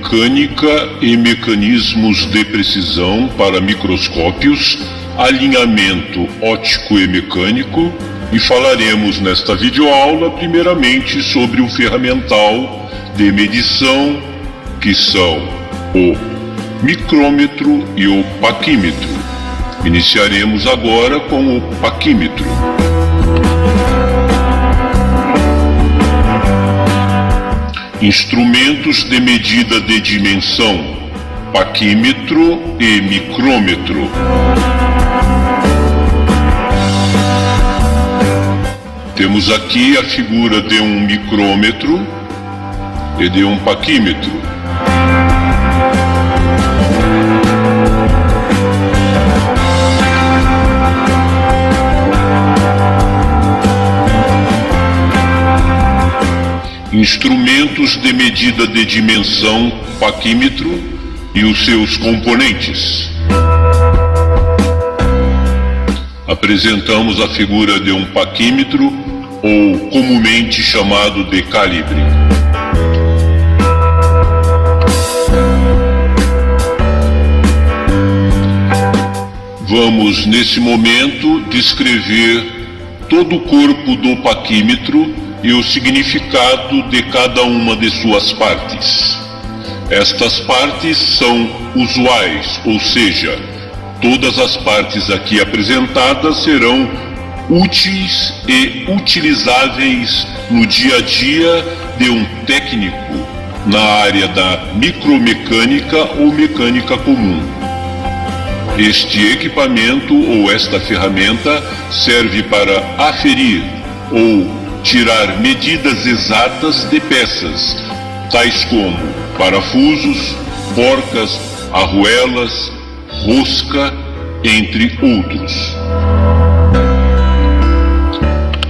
micromecânica e mecanismos de precisão para microscópios, alinhamento óptico e mecânico, e falaremos nesta videoaula primeiramente sobre o ferramental de medição, que são o micrômetro e o paquímetro. Iniciaremos agora com o paquímetro. Instrumentos de medida de dimensão, paquímetro e micrômetro. Temos aqui a figura de um micrômetro e de um paquímetro. Instrumentos de medida de dimensão, paquímetro e os seus componentes. Apresentamos a figura de um paquímetro, ou comumente chamado de calibre. Vamos, nesse momento, descrever todo o corpo do paquímetro e o significado de cada uma de suas partes. Estas partes são usuais, ou seja, todas as partes aqui apresentadas serão úteis e utilizáveis no dia a dia de um técnico na área da micromecânica ou mecânica comum. Este equipamento ou esta ferramenta serve para aferir ou tirar medidas exatas de peças, tais como parafusos, porcas, arruelas, rosca, entre outros.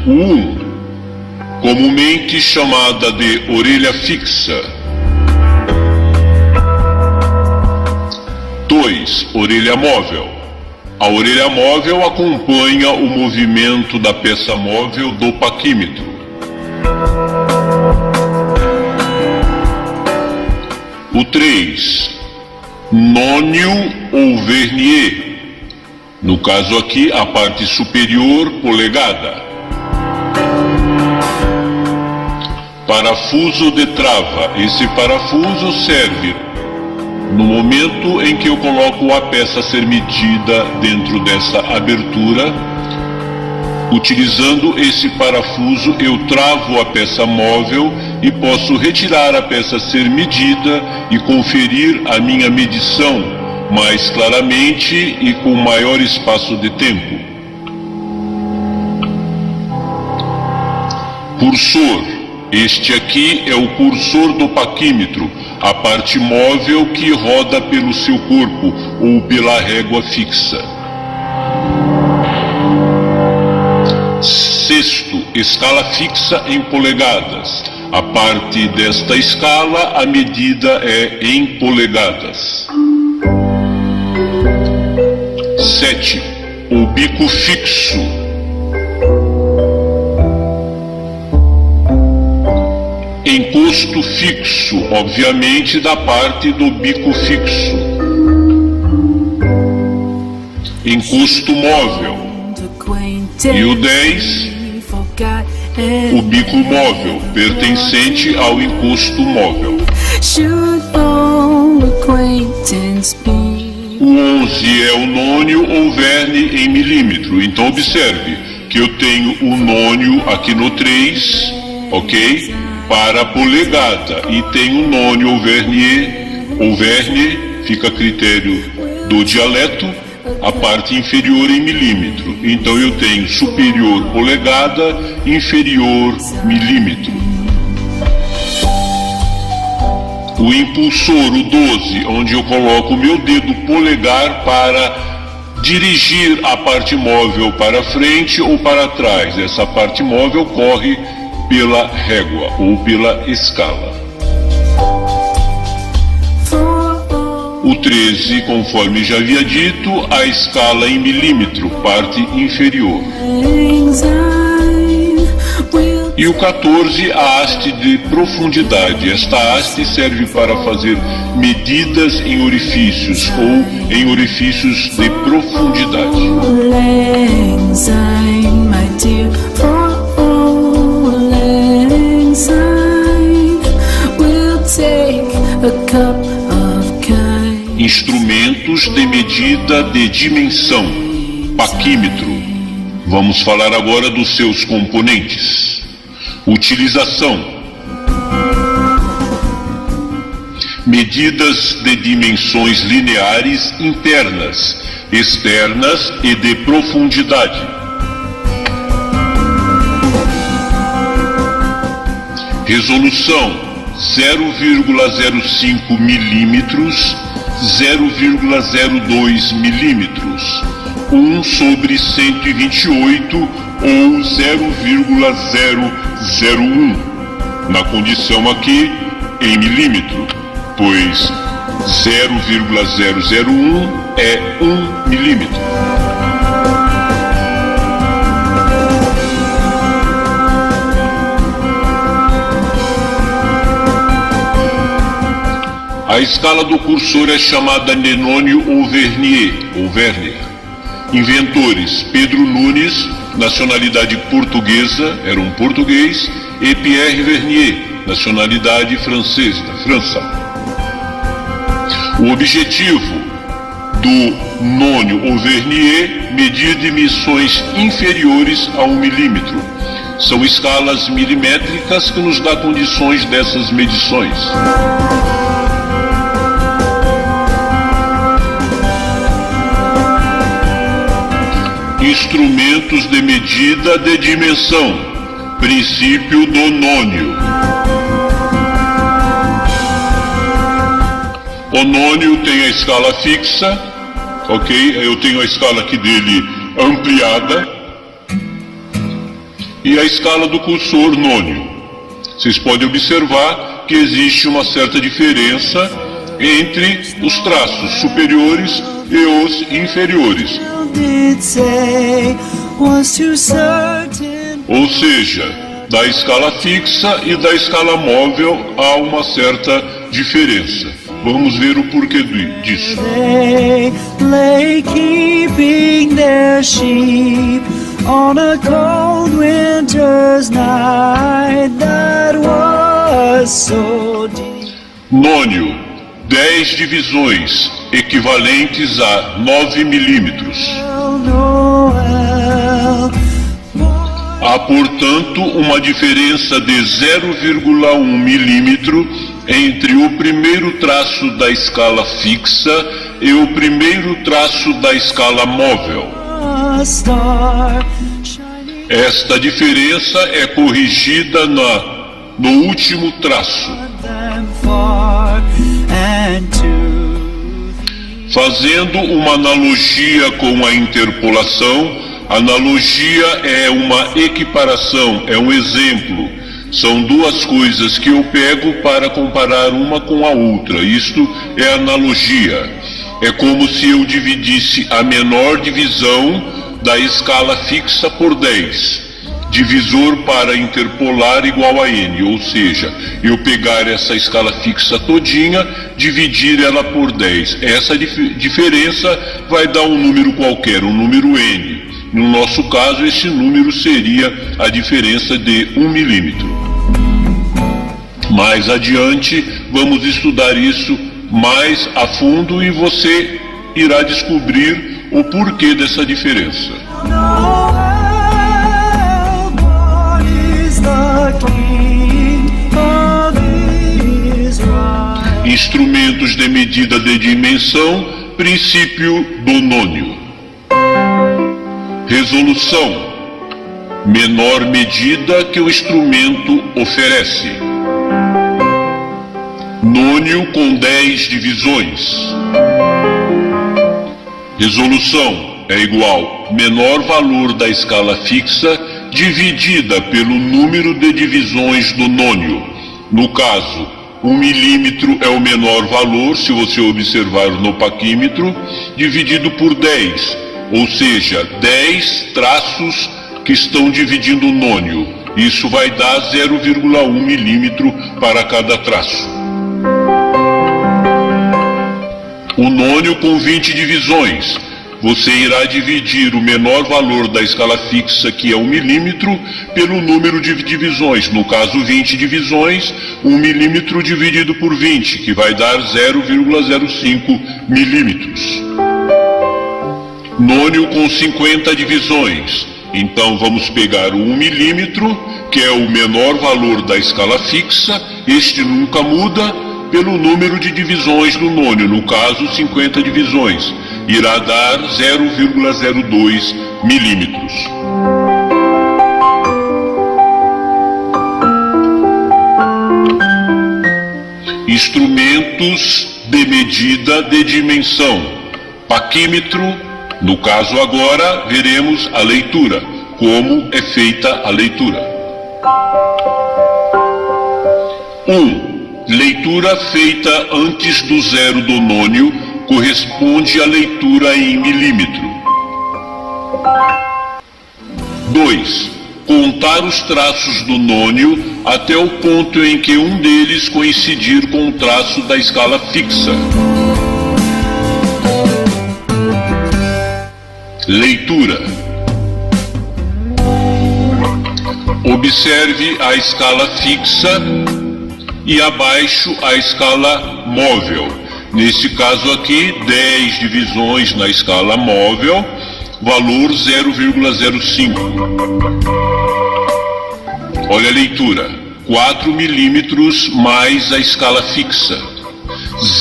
O 1, comumente chamada de orelha fixa. 2, orelha móvel. A orelha móvel acompanha o movimento da peça móvel do paquímetro. O 3, nônio ou vernier. No caso aqui, a parte superior polegada. Parafuso de trava. Esse parafuso serve no momento em que eu coloco a peça a ser medida dentro dessa abertura. Utilizando esse parafuso, eu travo a peça móvel e posso retirar a peça a ser medida e conferir a minha medição mais claramente e com maior espaço de tempo. Cursor. Este aqui é o cursor do paquímetro, a parte móvel que roda pelo seu corpo ou pela régua fixa. Sexto, escala fixa em polegadas. A parte desta escala, a medida é em polegadas. 7, o bico fixo. Encosto fixo, obviamente, da parte do bico fixo. Encosto móvel. E o 10, o bico móvel, pertencente ao encosto móvel. O 11 é o nônio ou verne em milímetro. Então observe que eu tenho o nônio aqui no 3, ok? Para a polegada, e tem o nônio ou verne, fica a critério do dialeto, a parte inferior em milímetro. Então eu tenho superior polegada, inferior milímetro. O impulsor, o 12, onde eu coloco o meu dedo polegar para dirigir a parte móvel para frente ou para trás. Essa parte móvel corre pela régua ou pela escala. O 13, conforme já havia dito, a escala em milímetro, parte inferior. E o 14, a haste de profundidade. Esta haste serve para fazer medidas em orifícios ou em orifícios de profundidade. Instrumentos de medida de dimensão, paquímetro. Vamos falar agora dos seus componentes. Utilização: medidas de dimensões lineares internas, externas e de profundidade. Resolução: 0,05 milímetros, 0,02 milímetros, 1/128 ou 0,001, na condição aqui em milímetro, pois 0,001 é 1 milímetro. A escala do cursor é chamada Nenônio ou Vernier. Inventores: Pedro Nunes, nacionalidade portuguesa, era um português, e Pierre Vernier, nacionalidade francesa, França. O objetivo do nônio ou Vernier: medir dimensões inferiores a 1 milímetro. São escalas milimétricas que nos dão condições dessas medições. Instrumentos de medida de dimensão. Princípio do nônio. O nônio tem a escala fixa, ok? Eu tenho a escala aqui dele ampliada. E a escala do cursor nônio. Vocês podem observar que existe uma certa diferença entre os traços superiores e os inferiores. Ou seja, da escala fixa e da escala móvel há uma certa diferença. Vamos ver o porquê disso. On a cold winter's night that was so deep. Nônio, 10 divisões, equivalentes a 9 milímetros. Há, portanto, uma diferença de 0,1 milímetro entre o primeiro traço da escala fixa e o primeiro traço da escala móvel. Esta diferença é corrigida no último traço. Fazendo uma analogia com a interpolação, analogia é uma equiparação, é um exemplo. São duas coisas que eu pego para comparar uma com a outra. Isto é analogia. É como se eu dividisse a menor divisão da escala fixa por 10. Divisor para interpolar igual a n, ou seja, eu pegar essa escala fixa todinha, dividir ela por 10. Essa diferença vai dar um número qualquer, um número n. No nosso caso, esse número seria a diferença de 1 milímetro. Mais adiante, vamos estudar isso mais a fundo e você irá descobrir o porquê dessa diferença. Instrumentos de medida de dimensão, princípio do nônio. Resolução: menor medida que o instrumento oferece. Nônio com 10 divisões. Resolução é igual menor valor da escala fixa dividida pelo número de divisões do nônio. No caso, 1 milímetro é o menor valor, se você observar no paquímetro, dividido por 10, ou seja, 10 traços que estão dividindo o nônio. Isso vai dar 0,1 milímetro para cada traço. O nônio com 20 divisões. Você irá dividir o menor valor da escala fixa, que é 1 milímetro, pelo número de divisões. No caso, 20 divisões, 1 milímetro dividido por 20, que vai dar 0,05 milímetros. Nônio com 50 divisões. Então vamos pegar o 1 milímetro, que é o menor valor da escala fixa, este nunca muda, pelo número de divisões do nônio, no caso 50 divisões, irá dar 0,02 milímetros. Instrumentos de medida de dimensão. Paquímetro, no caso agora veremos a leitura, como é feita a leitura. 1. Leitura feita antes do zero do nônio corresponde à leitura em milímetro. 2. Contar os traços do nônio até o ponto em que um deles coincidir com o traço da escala fixa. Leitura. Observe a escala fixa e abaixo a escala móvel. Nesse caso aqui, 10 divisões na escala móvel, valor 0,05. Olha a leitura, 4 milímetros mais a escala fixa,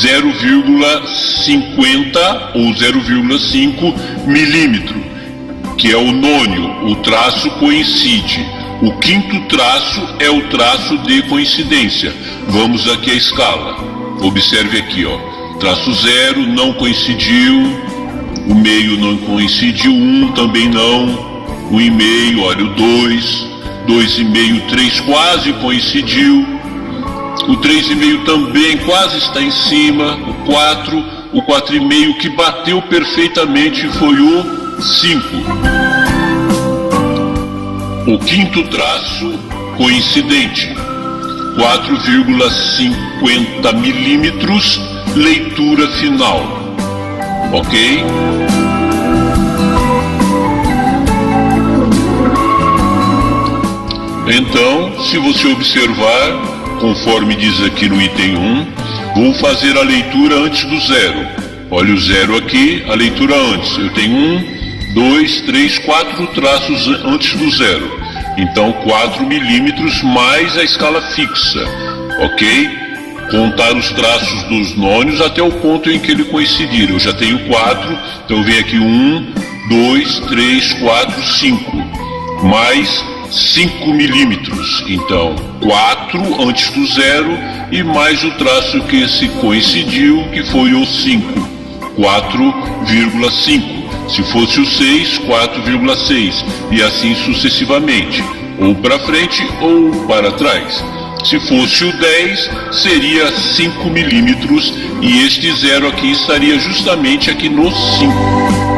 0,50 ou 0,5 milímetro, que é o nônio, o traço coincide. O quinto traço é o traço de coincidência. Vamos aqui à escala. Observe aqui, ó. Traço 0 não coincidiu, o meio não coincidiu, 1 também não, 1,5, olha o 2, 2,5, 3 quase coincidiu, o 3,5 também quase está em cima, o 4, o 4,5 que bateu perfeitamente foi o 5. O quinto traço coincidente, 4,50 milímetros, leitura final, ok? Então, se você observar, conforme diz aqui no item 1, vou fazer a leitura antes do zero. Olha o zero aqui, a leitura antes. Eu tenho 1, 2, 3, 4 traços antes do zero. Então 4 milímetros mais a escala fixa, ok? Contar os traços dos nônios até o ponto em que ele coincidir. Eu já tenho 4, então vem aqui 1, 2, 3, 4, 5. Mais 5 milímetros. Então 4 antes do zero e mais o traço que se coincidiu, que foi o 5. 4,5. Se fosse o 6, 4,6 e assim sucessivamente, ou para frente ou para trás. Se fosse o 10, seria 5 milímetros e este zero aqui estaria justamente aqui no 5.